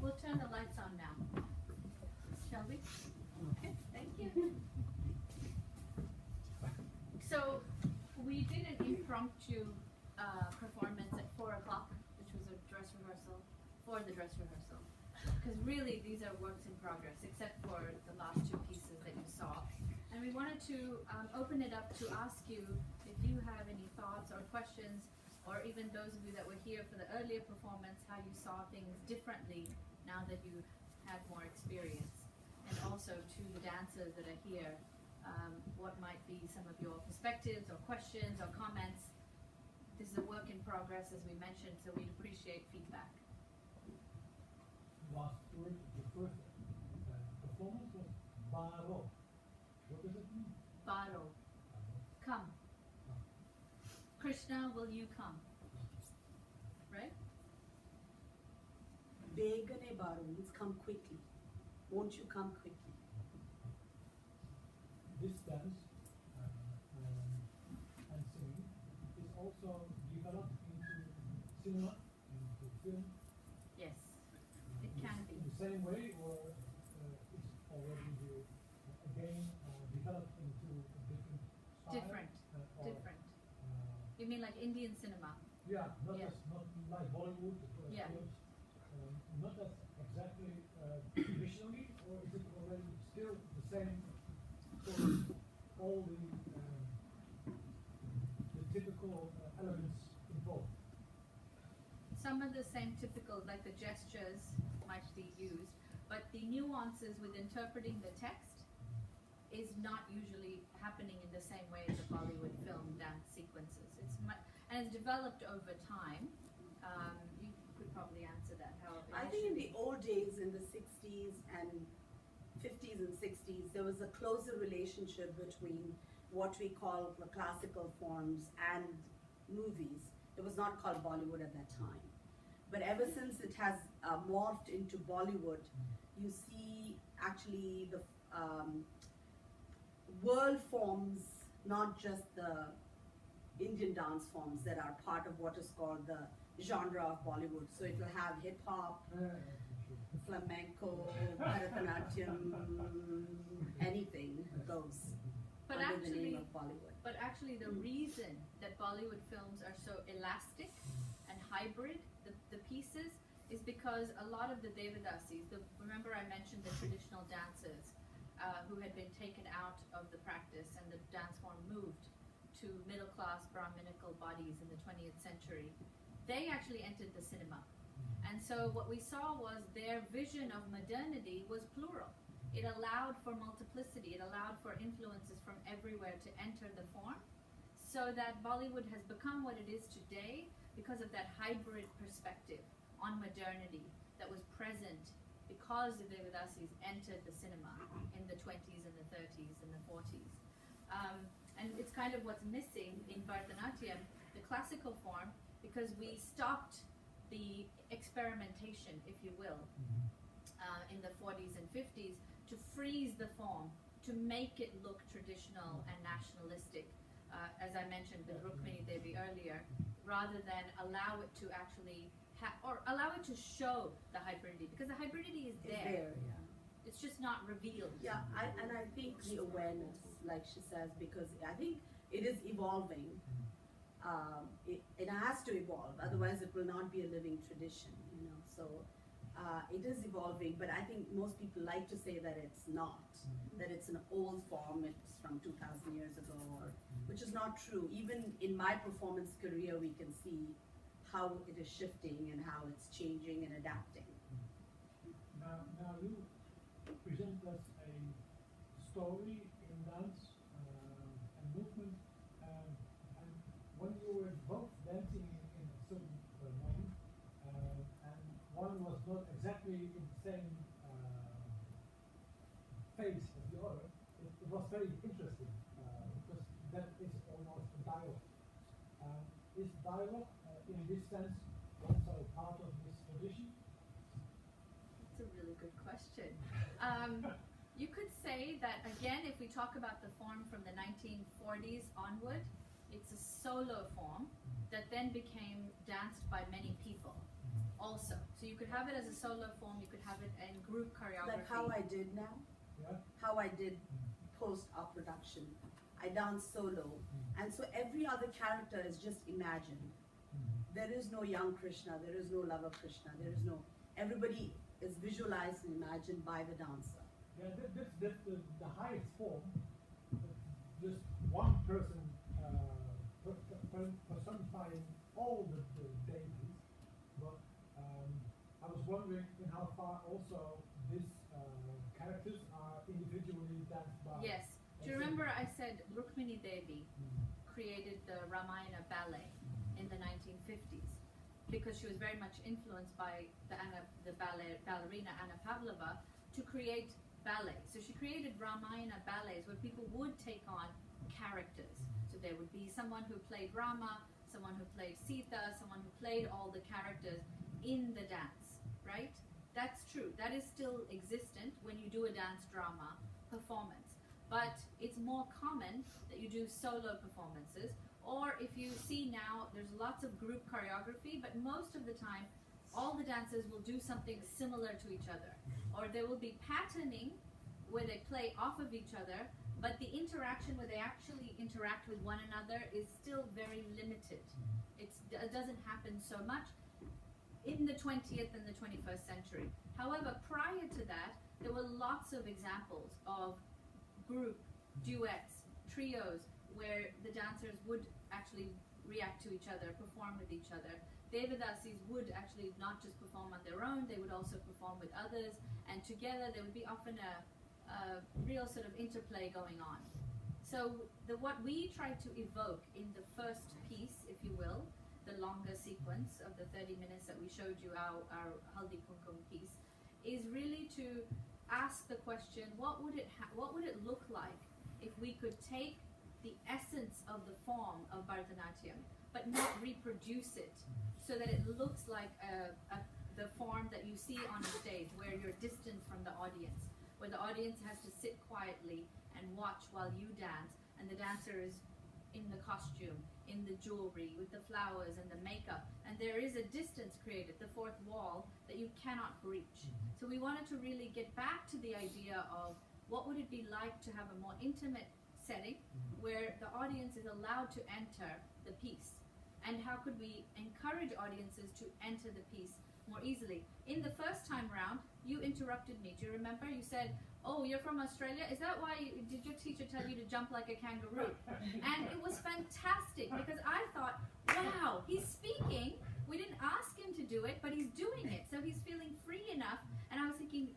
We'll turn the lights on now. Shall we? Okay, thank you. So we did an impromptu performance at 4 o'clock, which was a dress rehearsal for the dress rehearsal. Because really these are works in progress, except for the last two pieces that you saw. And we wanted to open it up to ask you if you have any thoughts or questions, or even those of you that were here for the earlier performance, how you saw things differently now that you've had more experience. And also to the dancers that are here, what might be some of your perspectives or questions or comments. This is a work in progress, as we mentioned, so we'd appreciate feedback. Last word, the first performance was Baro. What does it mean? Baro. Come. Krishna, will you come? Right? Begane Baro means come quickly. Won't you come quickly? This dance and singing is also developed into cinema, into film. Yes, it can be. In the same way, or it's already again developed into a different style? Different. Different. You mean like Indian cinema? Yeah, not like Bollywood. Yeah. Not as exactly traditionally, or is it already still the same sort of all the typical elements involved? Some of the same typical, like the gestures might be used, but the nuances with interpreting the text is not usually happening in the same way as the Bollywood film dance sequences. And it's developed over time. You could probably answer that. I think in the old days, in the 60s and 50s and 60s, there was a closer relationship between what we call the classical forms and movies. It was not called Bollywood at that time. But ever since it has morphed into Bollywood, you see actually the world forms, not just the Indian dance forms that are part of what is called the genre of Bollywood. So it will have hip hop, flamenco, Bharatanatyam, anything goes But under the actually, name of Bollywood. But actually the reason that Bollywood films are so elastic and hybrid, the pieces, is because a lot of the Devadasis, remember I mentioned the traditional dancers who had been taken out of the practice and the dance form moved to middle-class Brahminical bodies in the 20th century. They actually entered the cinema. And so what we saw was their vision of modernity was plural. it allowed for multiplicity, it allowed for influences from everywhere to enter the form, so that Bollywood has become what it is today because of that hybrid perspective on modernity that was present because the Devidasis entered the cinema in the 20s and the 30s and the 40s. And it's kind of what's missing in Bharatanatyam, the classical form, because we stopped the experimentation, if you will, in the 40s and 50s to freeze the form, to make it look traditional and nationalistic, as I mentioned with Rukmini Devi earlier, rather than allow it to actually or allow it to show the hybridity, because the hybridity is there. It's just not revealed. Yeah, and I think the awareness, like she says, because I think it is evolving. It has to evolve, otherwise it will not be a living tradition, you know. So it is evolving, but I think most people like to say that it's not, that it's an old form, it's from 2,000 years ago, which is not true. Even in my performance career, we can see how it is shifting and how it's changing and adapting. Now you present us a story in dance and movement, and when you were both dancing in a certain moment, and one was not exactly in the same phase as the other, it was very interesting, because that is almost a dialogue. Is dialogue, in this sense, also part of this tradition? That's a really good question. You could say that, again, if we talk about the form from the 1940s onward, it's a solo form that then became danced by many people also. So you could have it as a solo form, you could have it in group choreography. Like how I did now, how I did post-op production. I dance solo, and so every other character is just imagined. There is no young Krishna, there is no lover Krishna, there is no, everybody is visualized and imagined by the dancer. Yeah, that's the highest form. Just one person personifying all the deities. But I was wondering in how far also these characters are individually danced by. Yes. Do you remember I said Rukmini Devi created the Ramayana ballet in the 1950s because she was very much influenced by the ballerina Anna Pavlova to create ballet. So she created Ramayana ballets where people would take on characters. So there would be someone who played Rama, someone who played Sita, someone who played all the characters in the dance, right? That's true. That is still existent when you do a dance drama performance. But it's more common that you do solo performances, or if you see now, there's lots of group choreography, but most of the time, all the dancers will do something similar to each other. Or there will be patterning where they play off of each other, but the interaction where they actually interact with one another is still very limited. It doesn't happen so much in the 20th and the 21st century. However, prior to that, there were lots of examples of group, duets, trios, where the dancers would actually react to each other, perform with each other. Devidasis would actually not just perform on their own, they would also perform with others, and together there would be often a real sort of interplay going on. So what we try to evoke in the first piece, if you will, the longer sequence of the 30 minutes that we showed you, our Haldi Kumkum piece, is really to ask the question, what would it look like if we could take the essence of the form of Bharatanatyam, but not reproduce it, so that it looks like the form that you see on a stage, where you're distant from the audience, where the audience has to sit quietly and watch while you dance, and the dancer is in the costume, in the jewelry, with the flowers and the makeup, and there is a distance created, the fourth wall, that you cannot breach. So we wanted to really get back to the idea of what would it be like to have a more intimate setting where the audience is allowed to enter the piece, and how could we encourage audiences to enter the piece more easily. In the first time round, you interrupted me. Do you remember? You said, "Oh, you're from Australia? Is that why did your teacher tell you to jump like a kangaroo?" And it was fantastic, because I thought, wow, he's speaking. We didn't ask him to do it, but he's doing it. So he's feeling free enough. And I was thinking,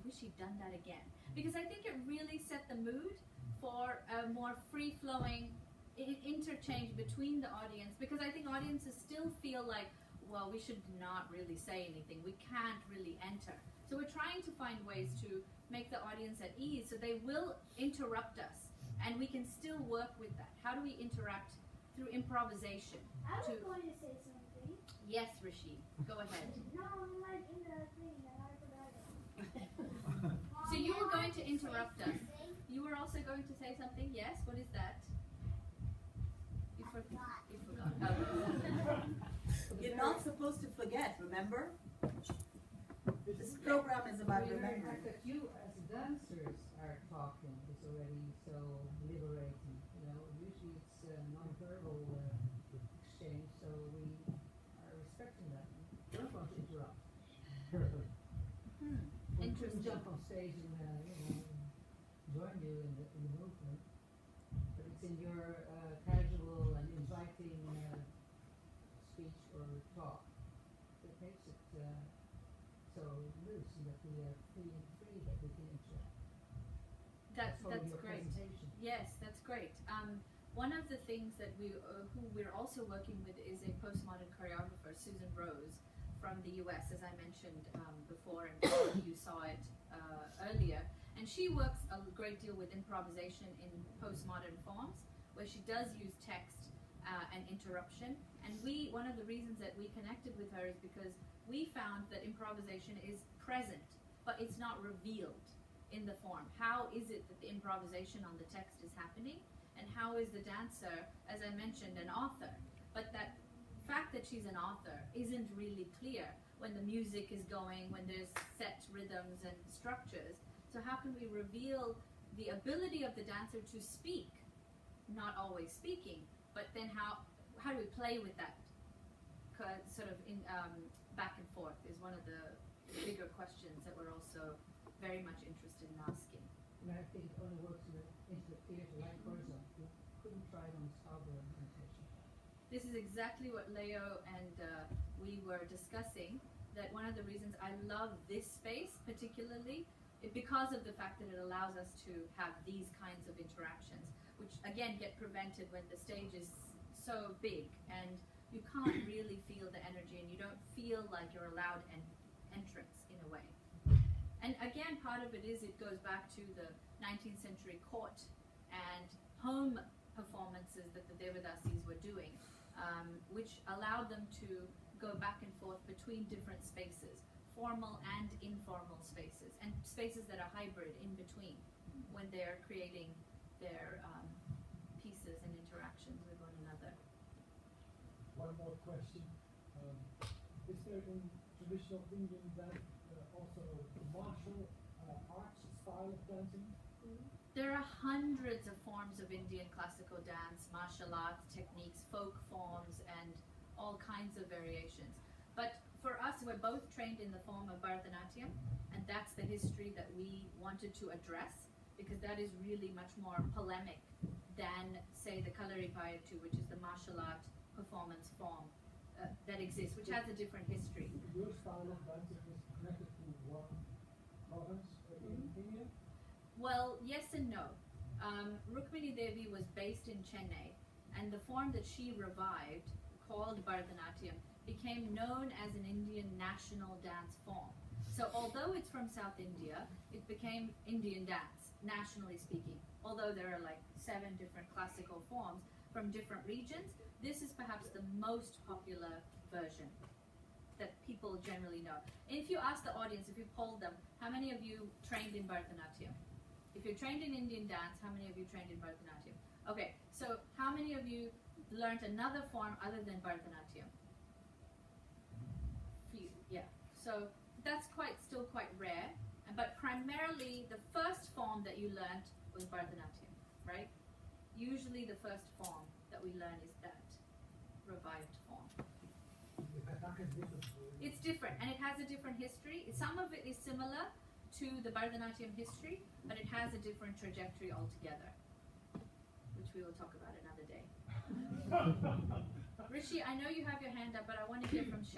wish he'd done that again. Because I think it really set the mood for a more free-flowing interchange between the audience, because I think audiences still feel like, well, we should not really say anything. We can't really enter. So we're trying to find ways to make the audience at ease so they will interrupt us and we can still work with that. How do we interact through improvisation? I was going to say something. Yes, Rishi, go ahead. No, like in the thing that I forgot it. So you were going to interrupt us. You were also going to say something? Yes, what is that? You forgot. You forgot. Oh. You're not supposed to forget, remember? This program is about The remembering. fact that you as dancers are talking is already so liberating. You know, usually it's non-verbal exchange, so we are respecting that. We're not going to interrupt. We couldn't Interesting. jump on stage and join you in the movement, but it's in your casual and inviting speech or talk that makes it so loose and that we are free that we can interact. That's Following your great. presentation. Yes, that's great. One of the things that who we're also working with is a postmodern choreographer, Susan Rose, from the US, as I mentioned before, and you saw it earlier. And she works a great deal with improvisation in postmodern forms, where she does use text and interruption. And one of the reasons that we connected with her is because we found that improvisation is present, but it's not revealed in the form. How is it that the improvisation on the text is happening? And how is the dancer, as I mentioned, an author? But that fact that she's an author isn't really clear when the music is going, when there's set rhythms and structures. So how can we reveal the ability of the dancer to speak? Not always speaking, but then how do we play with that? Sort of in back and forth is one of the bigger questions that we're also very much interested in asking. And I think it only works into the theatre like horizontal. You couldn't try it on Scarborough presentation. This is exactly what Leo and we were discussing, that one of the reasons I love this space particularly is because of the fact that it allows us to have these kinds of interactions, which again get prevented when the stage is so big and you can't really feel the energy and you don't feel like you're allowed an entrance in a way. And again, part of it goes back to the 19th century court and home performances that the Devadasis were doing, which allowed them to go back and forth between different spaces, formal and informal spaces, and spaces that are hybrid in between when they're creating their pieces and interactions with one another. One more question. Is there in traditional Indian dance also martial arts style of dancing? There are hundreds of forms of Indian classical dance, martial arts techniques, folk forms, and all kinds of variations. But for us, we're both trained in the form of Bharatanatyam, and that's the history that we wanted to address, because that is really much more polemic than, say, the Kalaripayattu, which is the martial art performance form that exists, which has a different history. Your style of dancing is connected to one province in India? Well, yes and no. Rukmini Devi was based in Chennai, and the form that she revived, called Bharatanatyam, became known as an Indian national dance form. So although it's from South India, it became Indian dance, nationally speaking. Although there are like 7 different classical forms from different regions, this is perhaps the most popular version that people generally know. And if you ask the audience, if you polled them, how many of you trained in Bharatanatyam? If you're trained in Indian dance, how many of you trained in Bharatanatyam? Okay, so how many of you learned another form other than Bharatanatyam? Few, yeah. So that's still quite rare. But primarily, the first form that you learned was Bharatanatyam, right? Usually the first form that we learn is that revived form. It's different, and it has a different history. Some of it is similar to the Bharatanatyam history, but it has a different trajectory altogether, which we will talk about another day. Rishi, I know you have your hand up, but I want to hear from Sharon.